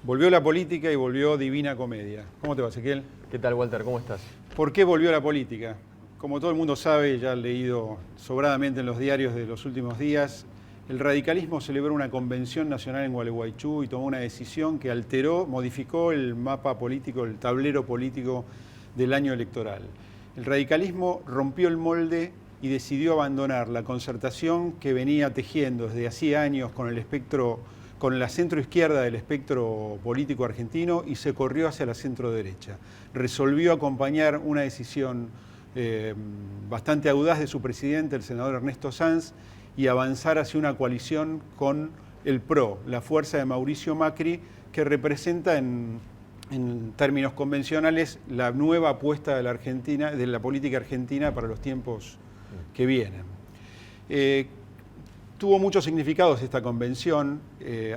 Volvió la política y volvió Divina Comedia. ¿Cómo te va, Ezequiel? ¿Qué tal, Walter? ¿Cómo estás? ¿Por qué volvió la política? Como todo el mundo sabe, ya han leído sobradamente en los diarios de los últimos días, el radicalismo celebró una convención nacional en Gualeguaychú y tomó una decisión que alteró, modificó el mapa político, el tablero político del año electoral. El radicalismo rompió el molde y decidió abandonar la concertación que venía tejiendo desde hacía años con el espectro, con la centroizquierda del espectro político argentino y se corrió hacia la centroderecha. Resolvió acompañar una decisión bastante audaz de su presidente, el senador Ernesto Sanz, y avanzar hacia una coalición con el PRO, la fuerza de Mauricio Macri, que representa en términos convencionales la nueva apuesta de la Argentina, de la política argentina para los tiempos que vienen. Tuvo muchos significados esta convención,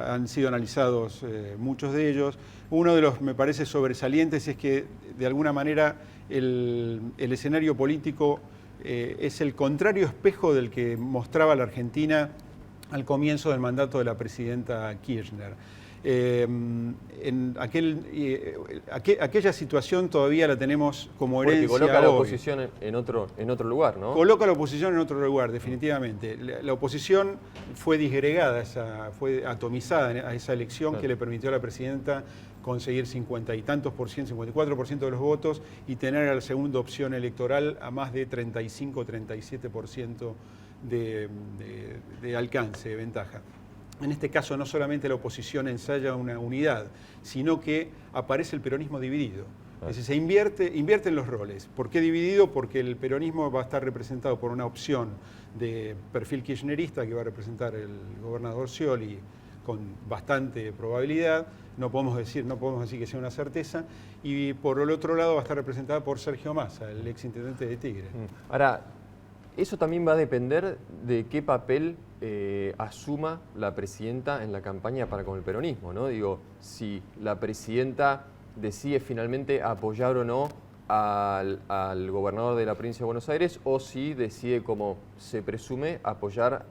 han sido analizados muchos de ellos. Uno de los, me parece, sobresalientes es que, de alguna manera, el escenario político es el contrario espejo del que mostraba la Argentina al comienzo del mandato de la presidenta Kirchner. Aquella situación todavía la tenemos como herencia. Porque coloca a la oposición en otro lugar, ¿no? Coloca a la oposición en otro lugar, definitivamente. La oposición fue disgregada, fue atomizada a esa elección que le permitió a la presidenta conseguir 50 y tantos por ciento, 54% de los votos y tener a la segunda opción electoral a más de 35-37% de alcance, de ventaja. En este caso no solamente la oposición ensaya una unidad, sino que aparece el peronismo dividido. Es decir, se invierten los roles. ¿Por qué dividido? Porque el peronismo va a estar representado por una opción de perfil kirchnerista que va a representar el gobernador Scioli con bastante probabilidad, no podemos decir que sea una certeza, y por el otro lado va a estar representada por Sergio Massa, el exintendente de Tigre. Ahora, eso también va a depender de qué papel asuma la presidenta en la campaña para con el peronismo, ¿no? Digo, si la presidenta decide finalmente apoyar o no al gobernador de la provincia de Buenos Aires, o si decide, como se presume, apoyar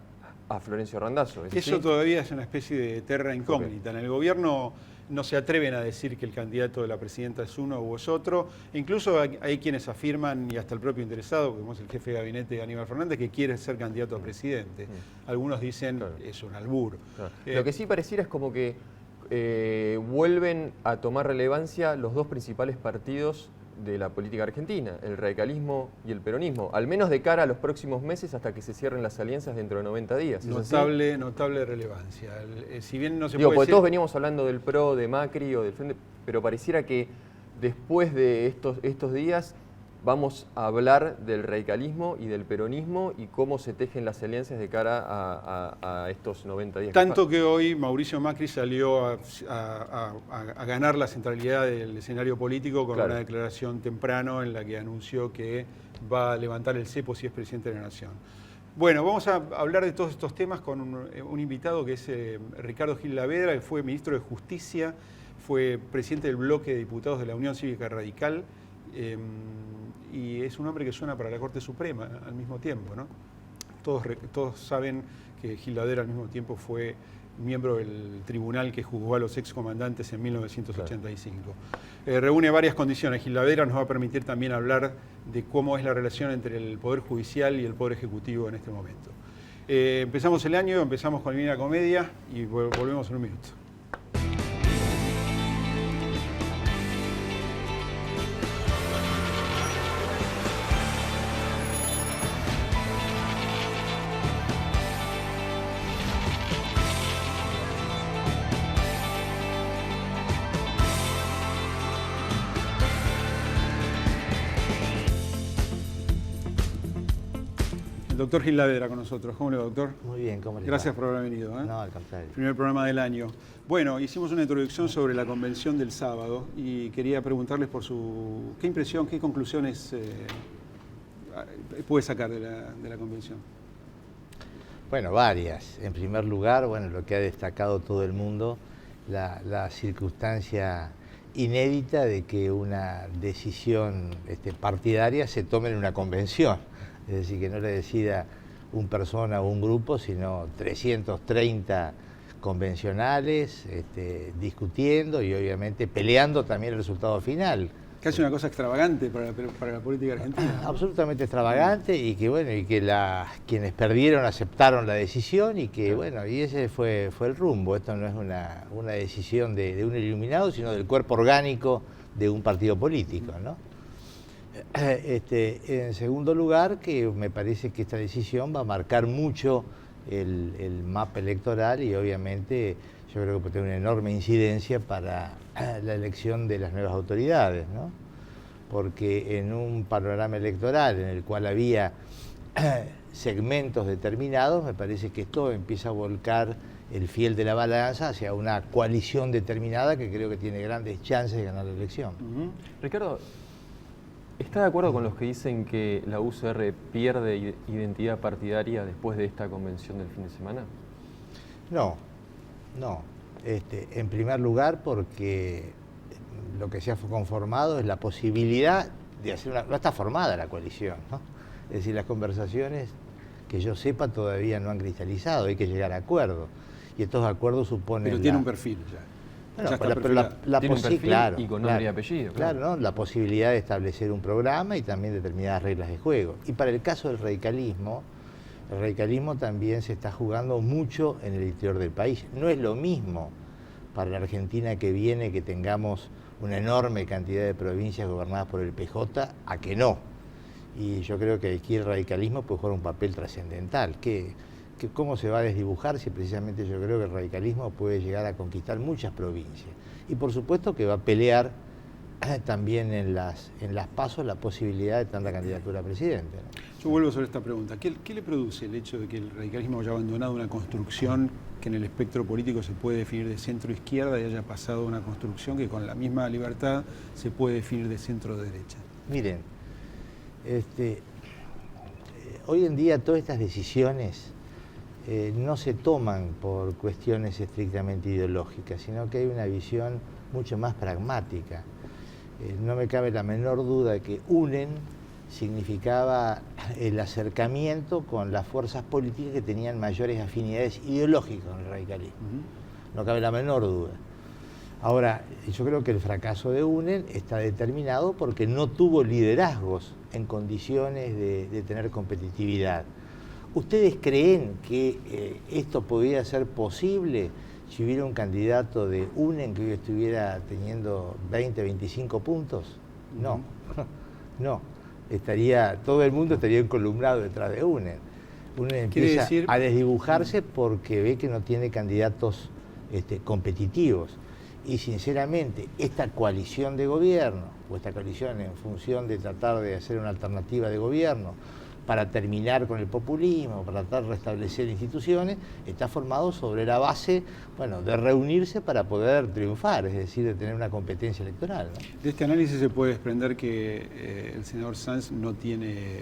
a Florencio Randazzo. Eso todavía es una especie de terra incógnita. En el gobierno no se atreven a decir que el candidato de la presidenta es uno u es otro. Incluso hay quienes afirman, y hasta el propio interesado, como es el jefe de gabinete Aníbal Fernández, que quiere ser candidato a presidente. Algunos dicen es un albur. Lo que sí pareciera es como que vuelven a tomar relevancia los dos principales partidos de la política argentina, el radicalismo y el peronismo, al menos de cara a los próximos meses hasta que se cierren las alianzas dentro de 90 días. Notable relevancia. Si bien no se puede porque decir... todos veníamos hablando del PRO, de Macri o del Frente, pero pareciera que después de estos días vamos a hablar del radicalismo y del peronismo y cómo se tejen las alianzas de cara a estos 90 días. Tanto que hoy Mauricio Macri salió a ganar la centralidad del escenario político con una declaración temprano en la que anunció que va a levantar el cepo si es presidente de la Nación. Bueno, vamos a hablar de todos estos temas con un invitado que es Ricardo Gil Lavedra, que fue ministro de Justicia, fue presidente del bloque de diputados de la Unión Cívica Radical, y es un hombre que suena para la Corte Suprema al mismo tiempo, ¿no? Todos saben que Gil Lavedra al mismo tiempo fue miembro del tribunal que juzgó a los excomandantes en 1985. Reúne varias condiciones. Gil Lavedra nos va a permitir también hablar de cómo es la relación entre el Poder Judicial y el Poder Ejecutivo en este momento. Empezamos el año, empezamos con Divina Comedia y volvemos en un minuto. Doctor Gil Lavedra con nosotros. ¿Cómo le va, doctor? Muy bien, ¿cómo le va? Gracias por haber venido. No, al contrario. Primer programa del año. Bueno, hicimos una introducción sobre la convención del sábado y quería preguntarles por qué impresión, qué conclusiones puede sacar de la convención. Bueno, varias. En primer lugar, bueno, lo que ha destacado todo el mundo, la circunstancia inédita de que una decisión partidaria se tome en una convención. Es decir, que no le decida una persona o un grupo, sino 330 convencionales, discutiendo y obviamente peleando también el resultado final. Casi una cosa extravagante para la política argentina, ¿no? Absolutamente extravagante y que bueno, y que quienes perdieron aceptaron la decisión y que bueno, y ese fue el rumbo. Esto no es una decisión de un iluminado, sino del cuerpo orgánico de un partido político, ¿no? En segundo lugar, que me parece que esta decisión va a marcar mucho el mapa electoral y obviamente yo creo que puede tener una enorme incidencia para la elección de las nuevas autoridades, ¿no? Porque en un panorama electoral en el cual había segmentos determinados, me parece que esto empieza a volcar el fiel de la balanza hacia una coalición determinada que creo que tiene grandes chances de ganar la elección. Ricardo, ¿está de acuerdo con los que dicen que la UCR pierde identidad partidaria después de esta convención del fin de semana? No. En primer lugar, porque lo que se ha conformado es la posibilidad de hacer no está formada la coalición, ¿no? Es decir, las conversaciones, que yo sepa, todavía no han cristalizado, hay que llegar a acuerdos. Y estos acuerdos suponen... Pero tiene un perfil ya. Bueno, ya está pero tiene un perfil claro, y con nombre y apellido. Claro, ¿no? La posibilidad de establecer un programa y también determinadas reglas de juego. Y para el caso del radicalismo, el radicalismo también se está jugando mucho en el interior del país. No es lo mismo para la Argentina que viene que tengamos una enorme cantidad de provincias gobernadas por el PJ a que no. Y yo creo que aquí el radicalismo puede jugar un papel trascendental. ¿Cómo se va a desdibujar si precisamente yo creo que el radicalismo puede llegar a conquistar muchas provincias? Y por supuesto que va a pelear también en las PASO la posibilidad de tener la candidatura a presidente, ¿no? Yo vuelvo sobre esta pregunta. ¿Qué le produce el hecho de que el radicalismo haya abandonado una construcción que en el espectro político se puede definir de centro-izquierda y haya pasado a una construcción que con la misma libertad se puede definir de centro-derecha? Miren, hoy en día todas estas decisiones no se toman por cuestiones estrictamente ideológicas, sino que hay una visión mucho más pragmática. No me cabe la menor duda de que UNEN significaba el acercamiento con las fuerzas políticas que tenían mayores afinidades ideológicas con el radicalismo. No cabe la menor duda. Ahora, yo creo que el fracaso de UNEN está determinado porque no tuvo liderazgos en condiciones de tener competitividad. ¿Ustedes creen que esto podría ser posible si hubiera un candidato de UNEN que hoy estuviera teniendo 20, 25 puntos? No, no. Todo el mundo estaría encolumnado detrás de UNEN. UNEN empieza a desdibujarse porque ve que no tiene candidatos competitivos. Y sinceramente, esta coalición de gobierno, o esta coalición en función de tratar de hacer una alternativa de gobierno, para terminar con el populismo, para tratar de restablecer instituciones, está formado sobre la base, bueno, de reunirse para poder triunfar, es decir, de tener una competencia electoral, ¿no? De este análisis se puede desprender que el senador Sanz no tiene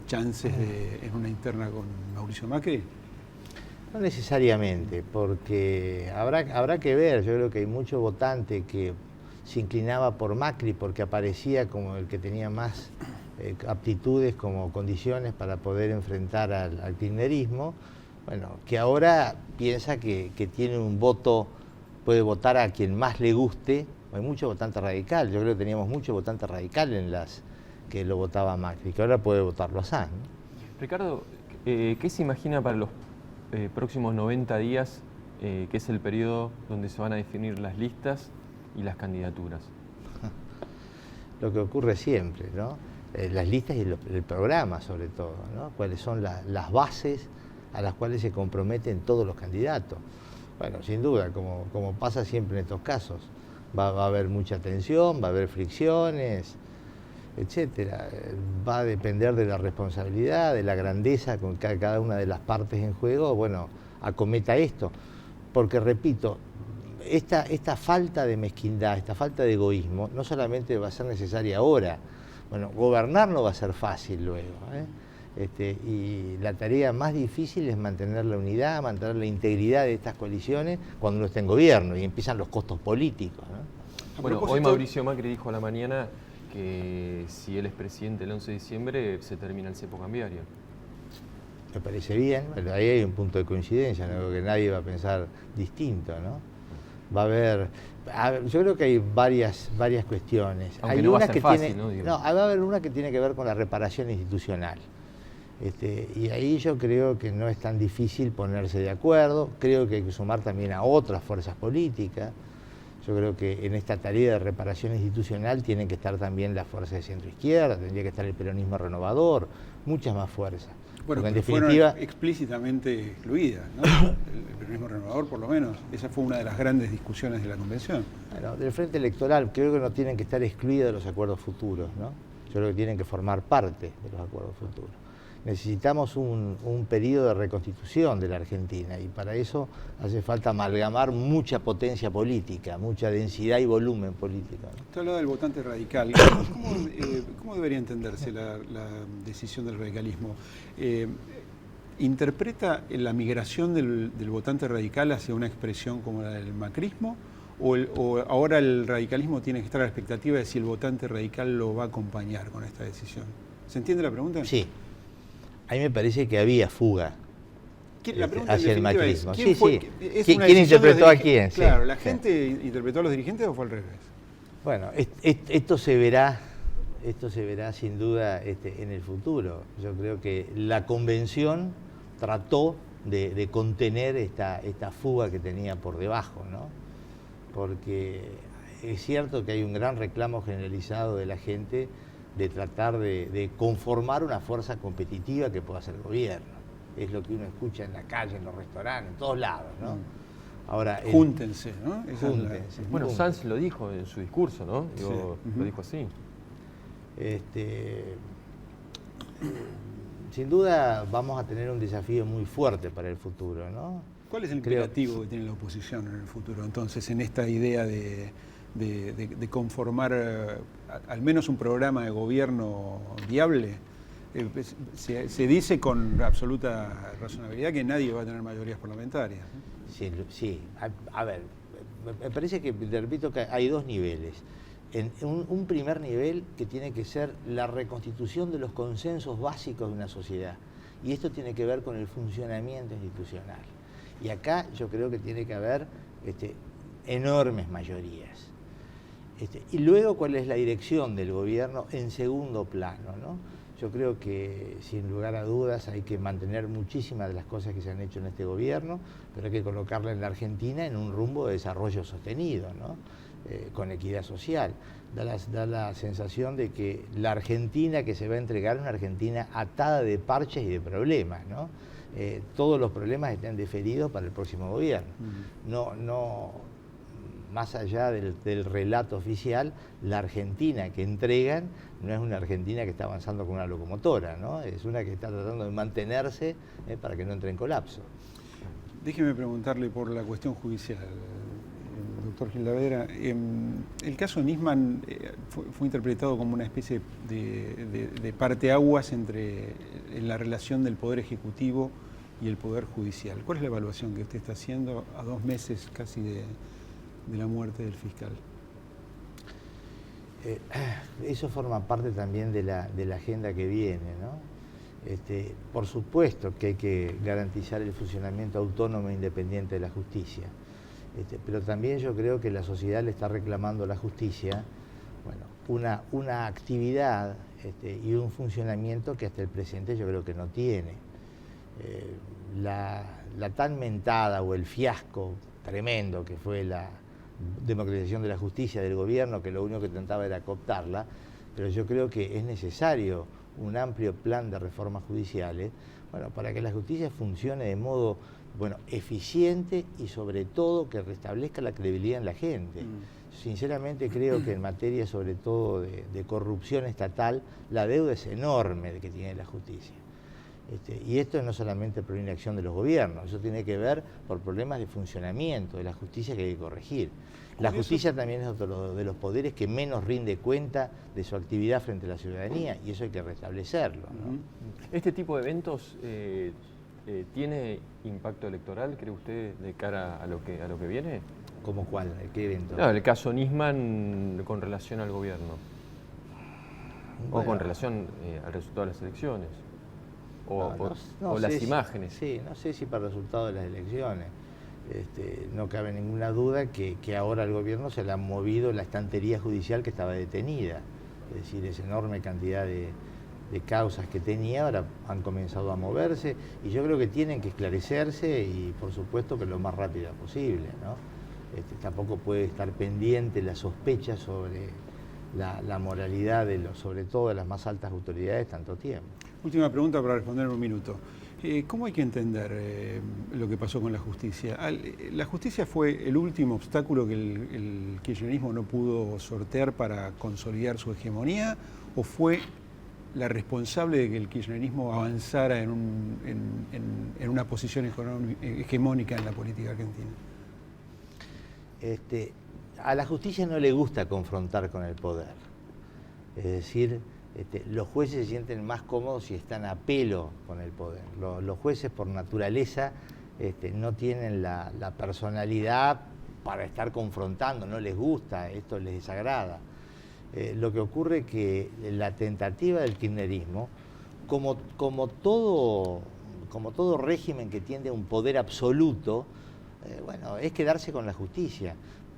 chances en una interna con Mauricio Macri. No necesariamente, porque habrá que ver. Yo creo que hay mucho votante que se inclinaba por Macri porque aparecía como el que tenía más aptitudes como condiciones para poder enfrentar al kirchnerismo, bueno, que ahora piensa que tiene un voto, puede votar a quien más le guste. Hay mucho votante radical, yo creo que teníamos mucho votante radical en las que lo votaba Macri, que ahora puede votarlo a Sanz, ¿no? Ricardo, ¿qué se imagina para los próximos 90 días, que es el periodo donde se van a definir las listas y las candidaturas? Lo que ocurre siempre, ¿no? Las listas y el programa sobre todo, ¿no? Cuáles son las bases a las cuales se comprometen todos los candidatos. Bueno, sin duda, como pasa siempre en estos casos, va a haber mucha tensión, va a haber fricciones, etcétera. Va a depender de la responsabilidad, de la grandeza con que cada una de las partes en juego, bueno, acometa esto. Porque, repito, esta falta de mezquindad, esta falta de egoísmo, no solamente va a ser necesaria ahora. Bueno, gobernar no va a ser fácil luego, y la tarea más difícil es mantener la unidad, mantener la integridad de estas coaliciones cuando uno está en gobierno y empiezan los costos políticos, ¿no? Bueno, hoy Mauricio Macri dijo a la mañana que si él es presidente el 11 de diciembre se termina el cepo cambiario. me parece bien, pero ahí hay un punto de coincidencia, no creo que nadie va a pensar distinto, ¿no? Va a haber, yo creo que hay varias cuestiones. Aunque hay no va una a ser que fácil, tiene, ¿no? Digo. no, va a haber una que tiene que ver con la reparación institucional. Y ahí yo creo que no es tan difícil ponerse de acuerdo, creo que hay que sumar también a otras fuerzas políticas. Yo creo que en esta tarea de reparación institucional tienen que estar también las fuerzas de centro-izquierda, tendría que estar el peronismo renovador, muchas más fuerzas. Bueno, Porque en pero definitiva, fueron explícitamente excluidas, ¿no? El peronismo renovador, por lo menos. Esa fue una de las grandes discusiones de la convención. bueno, del frente electoral creo que no tienen que estar excluidas de los acuerdos futuros, ¿no? Yo creo que tienen que formar parte de los acuerdos futuros. Necesitamos un periodo de reconstitución de la Argentina y para eso hace falta amalgamar mucha potencia política, mucha densidad y volumen político, ¿no? Usted hablaba del votante radical. ¿Cómo debería entenderse la decisión del radicalismo? ¿Interpreta la migración del votante radical hacia una expresión como la del macrismo? ¿O ahora el radicalismo tiene que estar a la expectativa de si el votante radical lo va a acompañar con esta decisión? ¿Se entiende la pregunta? Sí. A mí me parece que había fuga hacia el macrismo. ¿Quién interpretó a quién? Claro, sí, ¿la gente interpretó a los dirigentes o fue al revés? Bueno, esto se verá sin duda en el futuro. Yo creo que la convención trató de contener esta fuga que tenía por debajo, ¿no? Porque es cierto que hay un gran reclamo generalizado de la gente de tratar de conformar una fuerza competitiva que pueda hacer el gobierno. Es lo que uno escucha en la calle, en los restaurantes, en todos lados, ¿no? Ahora, júntense, ¿no? Júntense. Bueno, Sanz lo dijo en su discurso, ¿no? Digo, Sí. Lo dijo así. Sin duda vamos a tener un desafío muy fuerte para el futuro, ¿no? ¿Cuál es el imperativo que tiene la oposición en el futuro, entonces, en esta idea de conformar al menos un programa de gobierno viable? Se dice con absoluta razonabilidad que nadie va a tener mayorías parlamentarias, ¿no? Sí. A ver, me parece que, te repito, que hay dos niveles. Un primer nivel que tiene que ser la reconstitución de los consensos básicos de una sociedad. Y esto tiene que ver con el funcionamiento institucional. Y acá yo creo que tiene que haber enormes mayorías. Y luego, ¿cuál es la dirección del gobierno en segundo plano, ¿no? Yo creo que, sin lugar a dudas, hay que mantener muchísimas de las cosas que se han hecho en este gobierno, pero hay que colocarla en la Argentina en un rumbo de desarrollo sostenido, ¿no? Con equidad social. Da la sensación de que la Argentina que se va a entregar es una Argentina atada de parches y de problemas, ¿no? Todos los problemas están deferidos para el próximo gobierno. Más allá del relato oficial, la Argentina que entregan no es una Argentina que está avanzando con una locomotora, ¿no? Es una que está tratando de mantenerse para que no entre en colapso. Déjeme preguntarle por la cuestión judicial, doctor Gilavedra. El caso Nisman fue interpretado como una especie de parteaguas en la relación del Poder Ejecutivo y el Poder Judicial. ¿Cuál es la evaluación que usted está haciendo a 2 meses casi de la muerte del fiscal? Eso forma parte también de la agenda que viene, ¿no? Por supuesto que hay que garantizar el funcionamiento autónomo e independiente de la justicia, pero también yo creo que la sociedad le está reclamando a la justicia, bueno, una actividad y un funcionamiento que hasta el presente yo creo que no tiene. La tan mentada o el fiasco tremendo que fue la democratización de la justicia del gobierno, que lo único que tentaba era cooptarla, pero yo creo que es necesario un amplio plan de reformas judiciales, bueno, para que la justicia funcione de modo, bueno, eficiente y sobre todo que restablezca la credibilidad en la gente. Sinceramente creo que en materia sobre todo de corrupción estatal, la deuda es enorme que tiene la justicia. Y esto no solamente por inacción de los gobiernos, eso tiene que ver por problemas de funcionamiento de la justicia que hay que corregir. La justicia también es otro de los poderes que menos rinde cuenta de su actividad frente a la ciudadanía y eso hay que restablecerlo, ¿no? ¿Este tipo de eventos tiene impacto electoral, cree usted, de cara a lo que viene? ¿Cómo cuál? ¿Qué evento? No, el caso Nisman con relación al gobierno. Bueno, o con relación al resultado de las elecciones. o las imágenes. Sí, no sé si para el resultado de las elecciones. No cabe ninguna duda que ahora al gobierno se le ha movido la estantería judicial que estaba detenida. Es decir, esa enorme cantidad de causas que tenía ahora han comenzado a moverse y yo creo que tienen que esclarecerse y por supuesto que lo más rápido posible, ¿no? Tampoco puede estar pendiente la sospecha sobre la moralidad sobre todo de las más altas autoridades tanto tiempo. Última pregunta para responder en un minuto. ¿Cómo hay que entender lo que pasó con la justicia? ¿La justicia fue el último obstáculo que el kirchnerismo no pudo sortear para consolidar su hegemonía o fue la responsable de que el kirchnerismo avanzara en una posición hegemónica en la política argentina? A la justicia no le gusta confrontar con el poder. Es decir, los jueces se sienten más cómodos si están a pelo con el poder. Los jueces por naturaleza no tienen la personalidad para estar confrontando, no les gusta, esto les desagrada. Lo que ocurre es que la tentativa del kirchnerismo, como todo régimen que tiende a un poder absoluto, bueno, es quedarse con la justicia.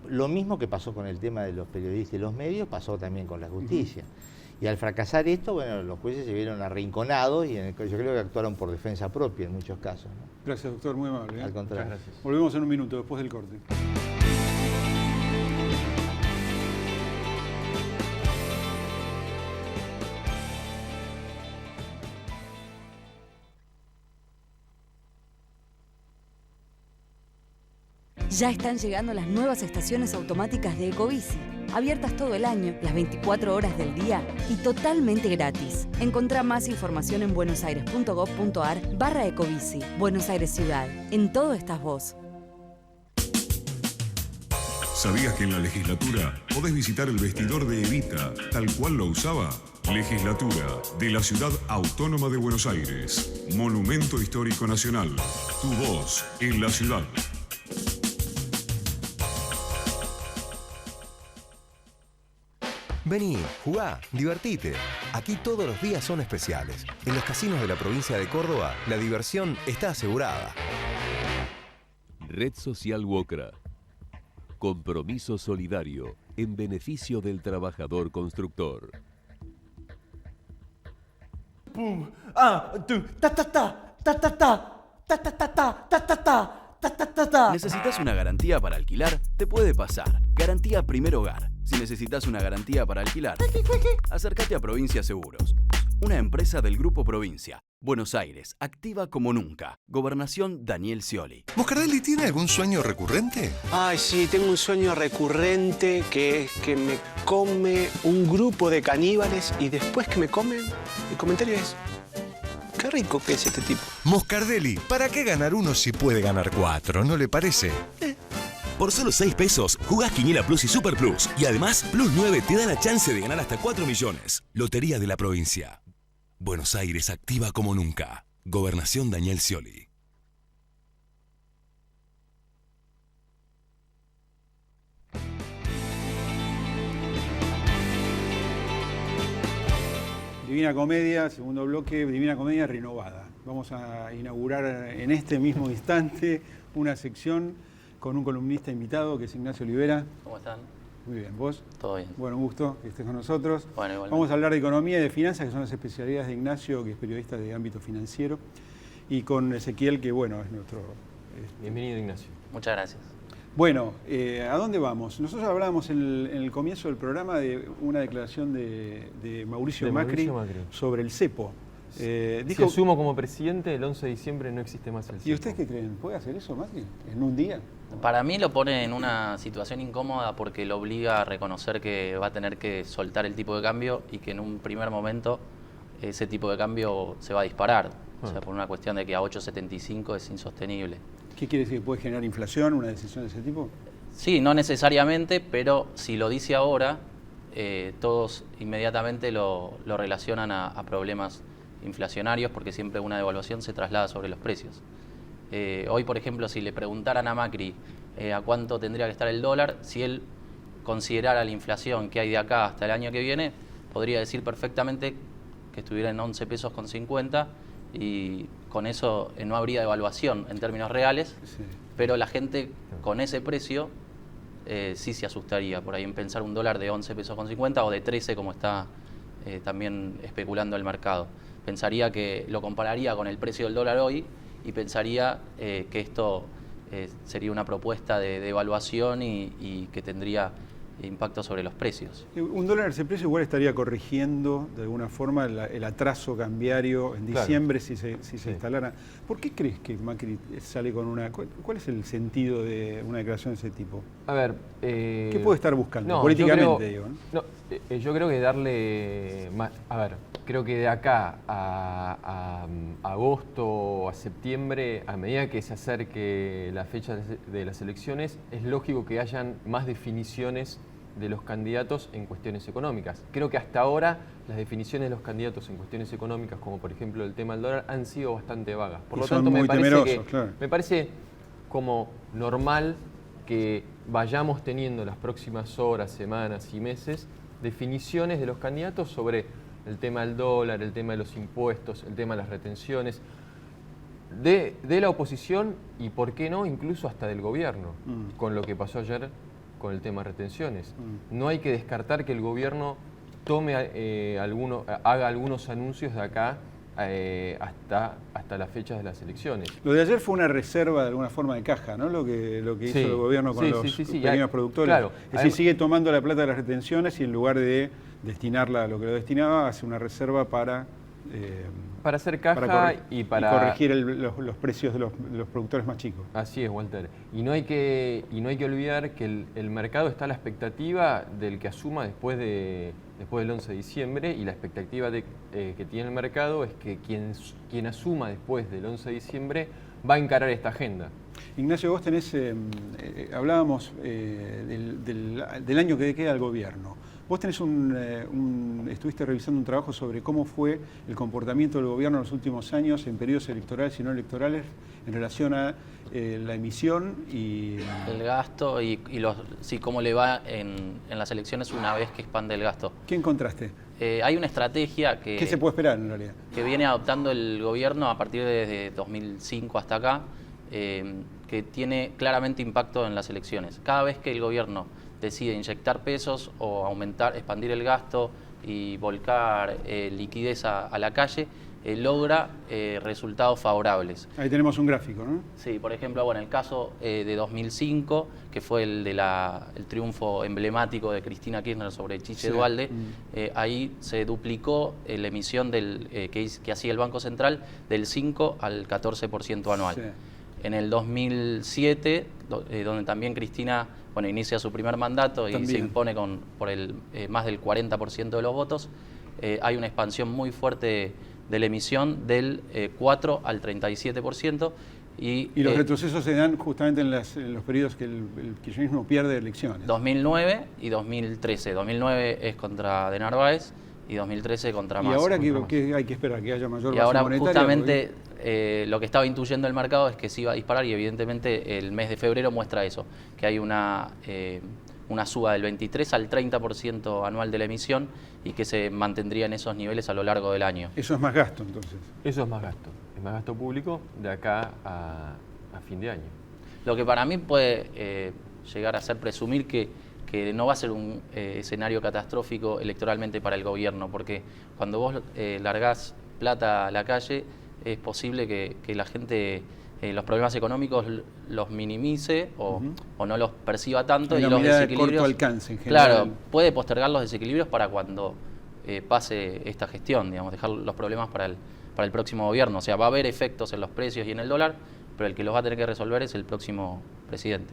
Lo mismo que pasó con el tema de los periodistas y los medios, pasó también con la justicia. Y al fracasar esto, bueno, los jueces se vieron arrinconados y yo creo que actuaron por defensa propia en muchos casos, ¿no? Gracias, doctor, muy amable. Al contrario. Muchas gracias. Volvemos en un minuto, después del corte. Ya están llegando las nuevas estaciones automáticas de Ecobici, abiertas todo el año, las 24 horas del día y totalmente gratis. Encontrá más información en buenosaires.gov.ar/Ecobici. Buenos Aires Ciudad. En todo estás vos. ¿Sabías que en la legislatura podés visitar el vestidor de Evita, tal cual lo usaba? Legislatura de la Ciudad Autónoma de Buenos Aires. Monumento Histórico Nacional. Tu voz en la ciudad. Vení, jugá, divertite. Aquí todos los días son especiales. En los casinos de la provincia de Córdoba, la diversión está asegurada. Red Social Wocra. Compromiso solidario en beneficio del trabajador constructor. Pum, tu, ta ta ta, ta ta ta, ta ta ta ta, ta ta ta. ¿Necesitas una garantía para alquilar? Te puede pasar. Garantía Primer Hogar. Si necesitas una garantía para alquilar, acércate a Provincia Seguros, una empresa del Grupo Provincia. Buenos Aires, activa como nunca. Gobernación Daniel Scioli. ¿Moscardelli tiene algún sueño recurrente? Ay, sí, tengo un sueño recurrente que es que me come un grupo de caníbales y después que me comen, el comentario es: qué rico que es este tipo. Moscardelli, ¿para qué ganar uno si puede ganar 4? ¿No le parece? Por solo 6 pesos, jugás Quiniela Plus y Super Plus. Y además, Plus 9 te da la chance de ganar hasta 4 millones. Lotería de la Provincia. Buenos Aires activa como nunca. Gobernación Daniel Scioli. Divina Comedia, segundo bloque, Divina Comedia renovada. Vamos a inaugurar en este mismo instante una sección con un columnista invitado que es Ignacio Olivera. ¿Cómo están? Muy bien, ¿vos? Todo bien. Bueno, un gusto que estés con nosotros. Bueno, igualmente. Vamos a hablar de economía y de finanzas, que son las especialidades de Ignacio, que es periodista de ámbito financiero, y con Ezequiel, que bueno, es nuestro... Bienvenido, Ignacio. Muchas gracias. Bueno, ¿a dónde vamos? Nosotros hablábamos en el comienzo del programa de una declaración de Mauricio Macri sobre el cepo. Dijo, si asumo como presidente, el 11 de diciembre no existe más el cepo. ¿Y ustedes qué creen? ¿Puede hacer eso, Macri, en un día? Para mí lo pone en una situación incómoda porque lo obliga a reconocer que va a tener que soltar el tipo de cambio y que en un primer momento ese tipo de cambio se va a disparar. O sea, por una cuestión de que a 8.75 es insostenible. ¿Qué quiere decir? ¿Puede generar inflación una decisión de ese tipo? Sí, no necesariamente, pero si lo dice ahora, todos inmediatamente lo relacionan a problemas inflacionarios porque siempre una devaluación se traslada sobre los precios. Hoy, por ejemplo, si le preguntaran a Macri a cuánto tendría que estar el dólar, si él considerara la inflación que hay de acá hasta el año que viene, podría decir perfectamente que estuviera en 11 pesos con 50 y con eso no habría devaluación en términos reales, pero la gente con ese precio sí se asustaría por ahí en pensar un dólar de 11 pesos con 50 o de 13 como está también especulando el mercado. Pensaría que lo compararía con el precio del dólar hoy y pensaría que esto sería una propuesta de devaluación y que tendría impacto sobre los precios. Un dólar a ese precio igual estaría corrigiendo de alguna forma el atraso cambiario en diciembre, claro, si se instalara. ¿Por qué crees que Macri sale con una... ¿Cuál es el sentido de una declaración de ese tipo? A ver... ¿Qué puede estar buscando políticamente? Yo creo que darle... A ver, creo que de acá a agosto o a septiembre, a medida que se acerque la fecha de las elecciones, es lógico que hayan más definiciones de los candidatos en cuestiones económicas. Creo que hasta ahora las definiciones de los candidatos en cuestiones económicas, como por ejemplo el tema del dólar, han sido bastante vagas. Por lo tanto, me parece como normal que vayamos teniendo las próximas horas, semanas y meses definiciones de los candidatos sobre el tema del dólar, el tema de los impuestos, el tema de las retenciones, de la oposición y, ¿por qué no?, incluso hasta del gobierno, con lo que pasó ayer con el tema de retenciones. No hay que descartar que el gobierno tome haga algunos anuncios de acá hasta las fechas de las elecciones. Lo de ayer fue una reserva de alguna forma de caja, ¿no? Lo que hizo el gobierno con los pequeños productores. Claro. Es decir, sigue tomando la plata de las retenciones y en lugar de destinarla a lo que lo destinaba, hace una reserva para hacer caja y corregir los precios de los productores más chicos. Así es, Walter. Y no hay que olvidar que el mercado está a la expectativa del que asuma después del 11 de diciembre, y la expectativa que tiene el mercado es que quien asuma después del 11 de diciembre va a encarar esta agenda. Ignacio, vos tenés, hablábamos del año que queda al gobierno. Vos tenés estuviste revisando un trabajo sobre cómo fue el comportamiento del gobierno en los últimos años en periodos electorales y no electorales en relación a la emisión y... el gasto y cómo le va en las elecciones una vez que expande el gasto. ¿Qué encontraste? Hay una estrategia que... ¿Qué se puede esperar en realidad? Que viene adoptando el gobierno a partir de 2005 hasta acá, que tiene claramente impacto en las elecciones. Cada vez que el gobierno decide inyectar pesos o expandir el gasto y volcar liquidez a la calle, logra resultados favorables. Ahí tenemos un gráfico, ¿no? Sí, por ejemplo, bueno, el caso de 2005, que fue el triunfo emblemático de Cristina Kirchner sobre Chiche Duhalde, ahí se duplicó la emisión que hacía el Banco Central del 5 al 14% anual. Sí. En el 2007, donde también Cristina inicia su primer mandato y se impone por más del 40% de los votos, hay una expansión muy fuerte de la emisión del 4 al 37%. Y los retrocesos se dan justamente en los periodos que el kirchnerismo pierde elecciones. 2009 y 2013. 2009 es contra de Narváez y 2013 contra Massa. ¿Y ahora qué hay que esperar? ¿Que haya mayor base monetaria? Y ahora justamente lo que estaba intuyendo el mercado es que se iba a disparar, y evidentemente el mes de febrero muestra eso, que hay una suba del 23 al 30% anual de la emisión y que se mantendría en esos niveles a lo largo del año. ¿Eso es más gasto entonces? Eso es más gasto. Es más gasto público de acá a fin de año. Lo que para mí puede llegar a ser presumir que no va a ser un escenario catastrófico electoralmente para el gobierno, porque cuando vos largás plata a la calle, es posible que la gente los problemas económicos los minimice o no los perciba tanto, y los desequilibrios de corto alcance en general. Claro, puede postergar los desequilibrios para cuando pase esta gestión, digamos, dejar los problemas para el próximo gobierno. O sea, va a haber efectos en los precios y en el dólar, pero el que los va a tener que resolver es el próximo presidente.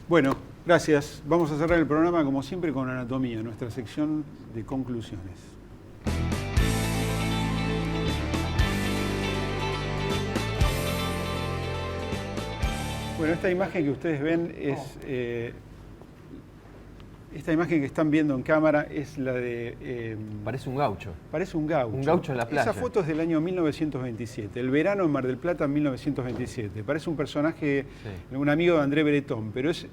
Bueno, gracias. Vamos a cerrar el programa como siempre con Anatomía, nuestra sección de conclusiones. Bueno, esta imagen que ustedes ven es... esta imagen que están viendo en cámara es la de... parece un gaucho. Parece un gaucho. Un gaucho en la playa. Esa foto es del año 1927, el verano en Mar del Plata en 1927. Parece un personaje, un amigo de André Breton, pero es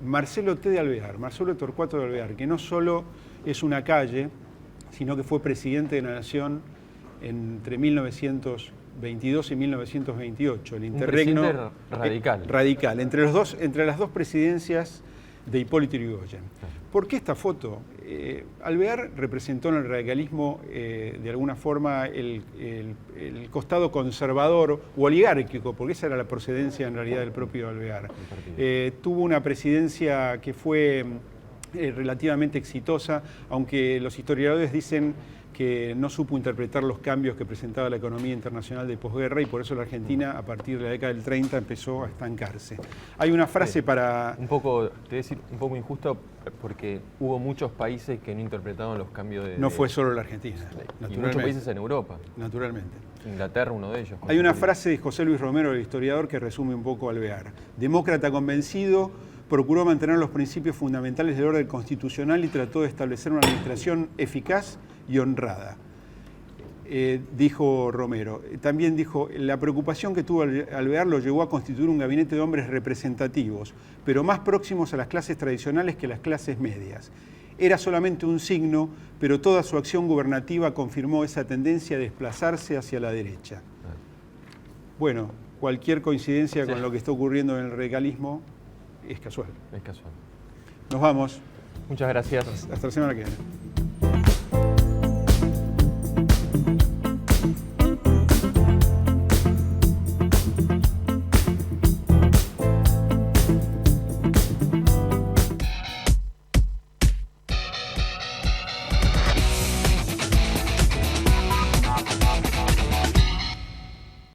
Marcelo T. de Alvear, Marcelo Torcuato de Alvear, que no solo es una calle, sino que fue presidente de la Nación entre 1900 1922 y 1928, el Un interregno presidente radical. radical, entre las dos presidencias de Hipólito Yrigoyen. ¿Por qué esta foto? Alvear representó en el radicalismo, de alguna forma, el costado conservador o oligárquico, porque esa era la procedencia en realidad del propio Alvear. Tuvo una presidencia que fue relativamente exitosa, aunque los historiadores dicen que no supo interpretar los cambios que presentaba la economía internacional de posguerra y por eso la Argentina, a partir de la década del 30, empezó a estancarse. Hay una frase para... te voy a decir, un poco injusto, porque hubo muchos países que no interpretaron los cambios de... No fue solo la Argentina. Y muchos países en Europa. Naturalmente. Inglaterra, uno de ellos. Hay una frase de José Luis Romero, el historiador, que resume un poco Alvear. Demócrata convencido, procuró mantener los principios fundamentales del orden constitucional y trató de establecer una administración eficaz y honrada, dijo Romero. También dijo, la preocupación que tuvo Alvear lo llevó a constituir un gabinete de hombres representativos, pero más próximos a las clases tradicionales que las clases medias. Era solamente un signo, pero toda su acción gubernativa confirmó esa tendencia a desplazarse hacia la derecha. Bueno, cualquier coincidencia con lo que está ocurriendo en el radicalismo es casual. Es casual. Nos vamos. Muchas gracias. Hasta la semana que viene.